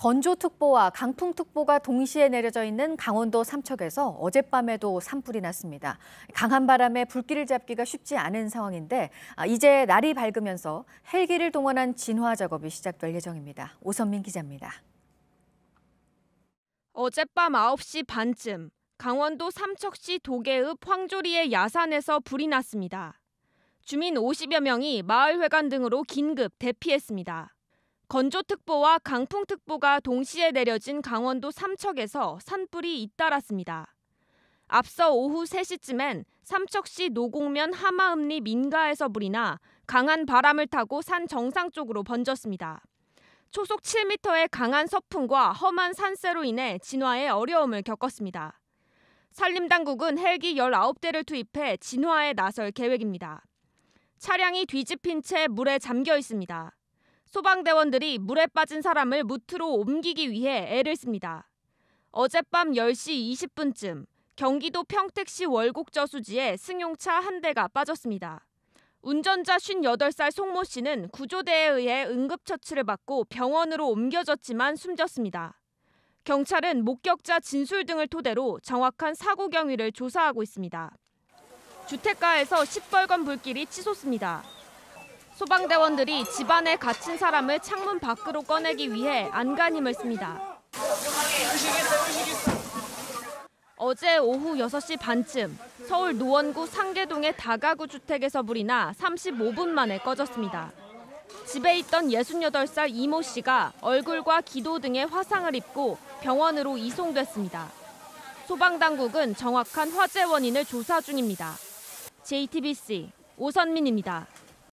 건조특보와 강풍특보가 동시에 내려져 있는 강원도 삼척에서 어젯밤에도 산불이 났습니다. 강한 바람에 불길을 잡기가 쉽지 않은 상황인데 이제 날이 밝으면서 헬기를 동원한 진화 작업이 시작될 예정입니다. 오선민 기자입니다. 어젯밤 9시 반쯤 강원도 삼척시 도계읍 황조리의 야산에서 불이 났습니다. 주민 50여 명이 마을회관 등으로 긴급 대피했습니다. 건조특보와 강풍특보가 동시에 내려진 강원도 삼척에서 산불이 잇따랐습니다. 앞서 오후 3시쯤엔 삼척시 노곡면 하마읍리 민가에서 불이 나 강한 바람을 타고 산 정상 쪽으로 번졌습니다. 초속 7m의 강한 서풍과 험한 산세로 인해 진화에 어려움을 겪었습니다. 산림당국은 헬기 19대를 투입해 진화에 나설 계획입니다. 차량이 뒤집힌 채 물에 잠겨 있습니다. 소방대원들이 물에 빠진 사람을 무트로 옮기기 위해 애를 씁니다. 어젯밤 10시 20분쯤 경기도 평택시 월곡 저수지에 승용차 한 대가 빠졌습니다. 운전자 58살 송모 씨는 구조대에 의해 응급처치를 받고 병원으로 옮겨졌지만 숨졌습니다. 경찰은 목격자 진술 등을 토대로 정확한 사고 경위를 조사하고 있습니다. 주택가에서 시뻘건 불길이 치솟습니다. 소방대원들이 집안에 갇힌 사람을 창문 밖으로 꺼내기 위해 안간힘을 씁니다. 어제 오후 6시 반쯤 서울 노원구 상계동의 다가구 주택에서 불이 나 35분 만에 꺼졌습니다. 집에 있던 68살 이모 씨가 얼굴과 기도 등에 화상을 입고 병원으로 이송됐습니다. 소방당국은 정확한 화재 원인을 조사 중입니다. JTBC 오선민입니다.